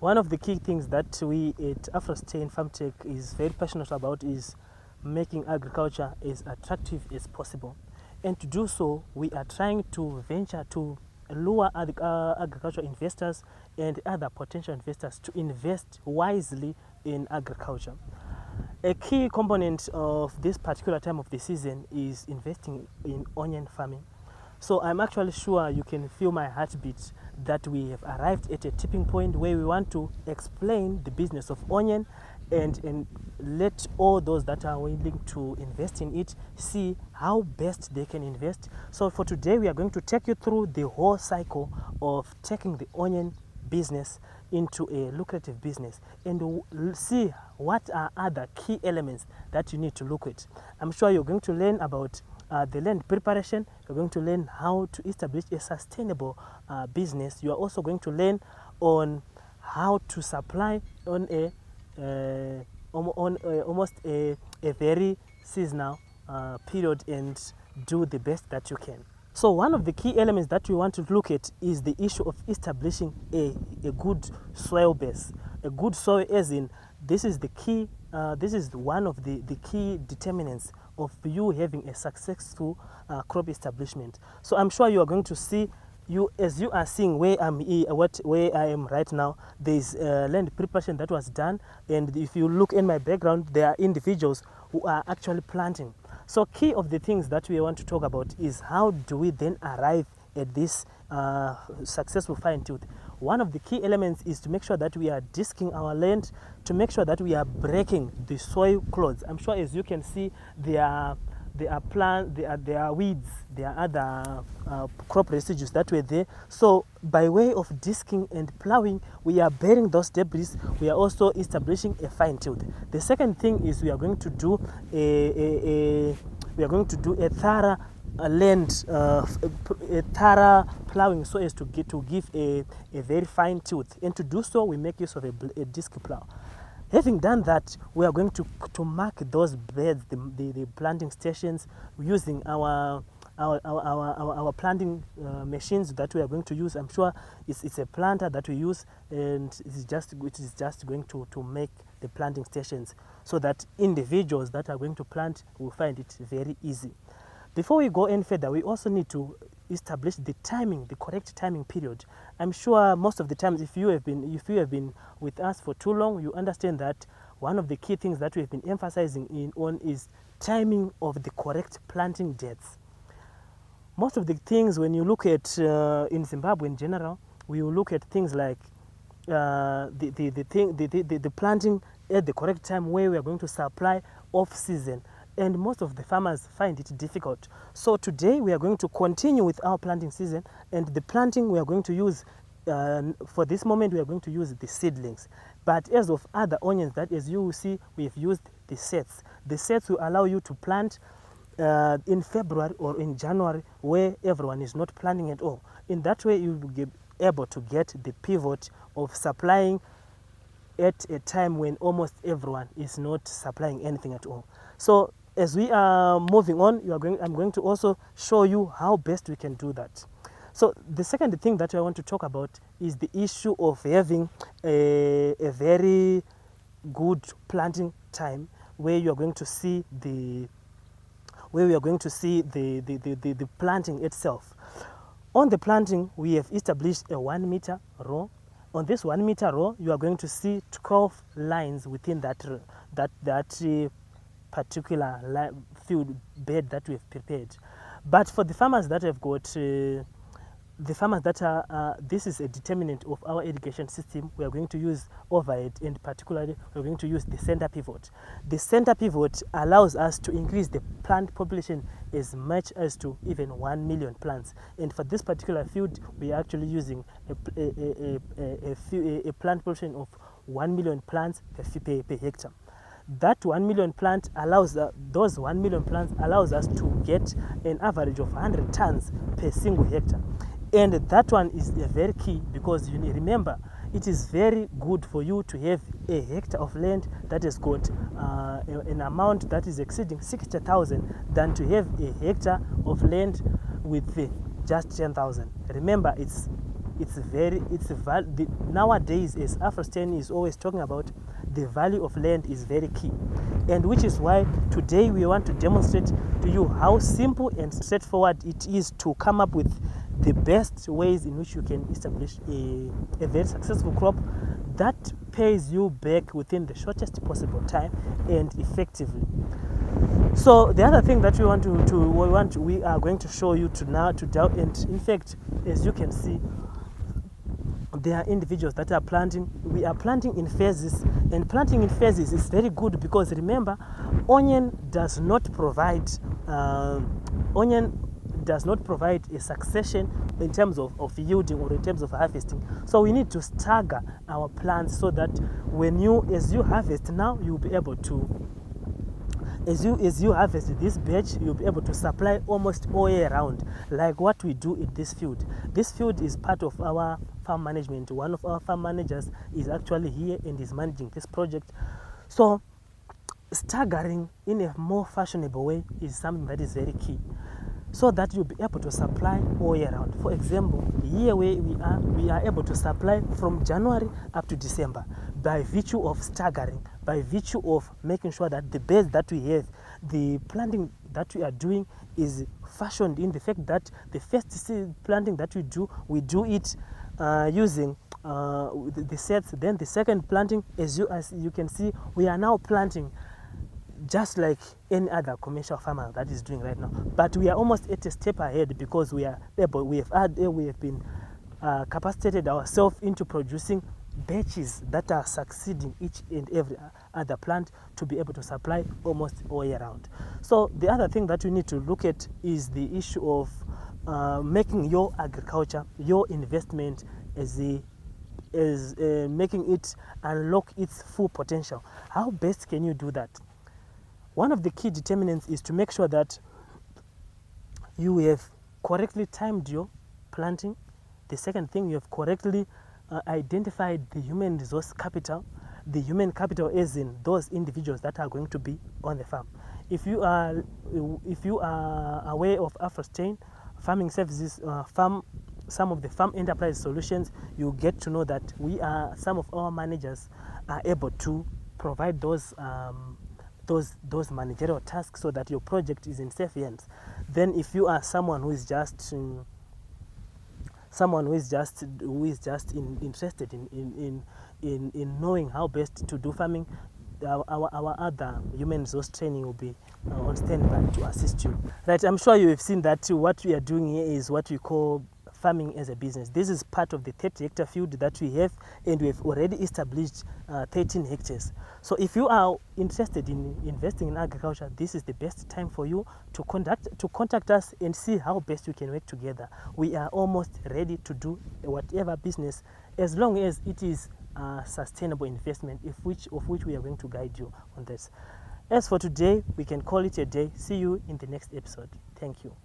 One of the key things that we at Afrostain Farmtech is very passionate about is making agriculture as attractive as possible. And to do so, we are trying to venture to lure agricultural investors and other potential investors to invest wisely in agriculture. A key component of this particular time of the season is investing in onion farming. So I'm actually sure you can feel my heartbeat that we have arrived at a tipping point where we want to explain the business of onion and let all those that are willing to invest in it see how best they can invest. So for today, we are going to take you through the whole cycle of taking the onion business into a lucrative business and see what are other key elements that you need to look at. I'm sure you're going to learn about the land preparation. You're going to learn how to establish a sustainable business. You are also going to learn on how to supply on almost a very seasonal period and do the best that you can. So one of the key elements that we want to look at is the issue of establishing a good soil base. A good soil, as in this is the key, this is one of the key determinants of you having a successful crop establishment. So I'm sure you are going to see, as you are seeing where I am right now, there's land preparation that was done, and if you look in my background, there are individuals who are actually planting. So key of the things that we want to talk about is how do we then arrive at this successful fine tooth. One of the key elements is to make sure that we are disking our land, to make sure that we are breaking the soil clods. I'm sure, as you can see, there are weeds, there are other crop residues that were there. So by way of disking and plowing, we are burying those debris. We are also establishing a fine tooth. The second thing is we are going to do a thorough land, a thorough plowing, so as to give a very fine tooth. And to do so, we make use of a disc plow. Having done that, we are going to mark those beds, the planting stations, using our planting machines that we are going to use. I'm sure it's a planter that we use, and it is just going to make the planting stations so that individuals that are going to plant will find it very easy. Before we go any further, we also need to establish the timing, the correct timing period. I'm sure most of the times, if you have been with us for too long, you understand that one of the key things that we've been emphasizing on is timing of the correct planting dates. Most of the things, when you look at in Zimbabwe in general, we will look at things like the planting at the correct time where we are going to supply off season. And most of the farmers find it difficult. So today we are going to continue with our planting season, and the planting we are going to use, for this moment, we are going to use the seedlings. But as of other onions, that as you will see, we have used the sets. The sets will allow you to plant in February or in January where everyone is not planting at all. In that way, you will be able to get the pivot of supplying at a time when almost everyone is not supplying anything at all. So as we are moving on, I'm going to also show you how best we can do that. So the second thing that I want to talk about is the issue of having a very good planting time where you are going to see the planting itself. On the planting, we have established a 1 meter row. On this 1 meter row, you are going to see 12 lines within that particular field bed that we have prepared. But for the farmers that have got, this is a determinant of our irrigation system, we are going to use overhead, and particularly we're going to use the center pivot. The center pivot allows us to increase the plant population as much as to even 1 million plants. And for this particular field, we are actually using a plant population of 1 million plants per hectare. That 1 million plant allows those 1 million plants allows us to get an average of 100 tons per single hectare. And that one is very key, because you need, remember, it is very good for you to have a hectare of land that has got an amount that is exceeding 60,000 than to have a hectare of land with just 10,000. Remember, nowadays, as Afrostain is always talking about, the value of land is very key, and which is why today we want to demonstrate to you how simple and straightforward it is to come up with the best ways in which you can establish a very successful crop that pays you back within the shortest possible time and effectively. So the other thing that we are going to show you and in fact, as you can see, there are individuals that are planting. We are planting in phases, and planting in phases is very good because remember, onion does not provide a succession in terms of yielding or in terms of harvesting. So we need to stagger our plants so that as you harvest now, you'll be able to, as you harvest this batch, you'll be able to supply almost all year round, like what we do in this field. This field is part of our farm management. One of our farm managers is actually here and is managing this project. So staggering in a more fashionable way is something that is very key, so that you'll be able to supply all year round. For example, here where we are able to supply from January up to December by virtue of staggering, by virtue of making sure that the beds that we have, the planting that we are doing is fashioned in the fact that the first seed planting that we do it using the sets. Then the second planting, as you can see, we are now planting just like any other commercial farmer that is doing right now, but we are almost at a step ahead because we have been capacitated ourselves into producing batches that are succeeding each and every other plant to be able to supply almost all year round. So the other thing that we need to look at is the issue of making your agriculture, your investment, making it unlock its full potential. How best can you do that? One of the key determinants is to make sure that you have correctly timed your planting. The second thing, you have correctly identified the human resource capital. The human capital is in those individuals that are going to be on the farm. If you are aware of Afrostain farming services, some of the farm enterprise solutions, you get to know that some of our managers are able to provide those managerial tasks so that your project is in safe hands. Then if you are someone who is just interested in knowing how best to do farming, our other human resource training will be on standby to assist you. Right, I'm sure you have seen that what we are doing here is what we call farming as a business. This is part of the 30-hectare field that we have, and we have already established 13 hectares. So if you are interested in investing in agriculture, this is the best time for you to contact us and see how best we can work together. We are almost ready to do whatever business, as long as it is sustainable investment, of which we are going to guide you on this. As for today, we can call it a day. See you in the next episode. Thank you.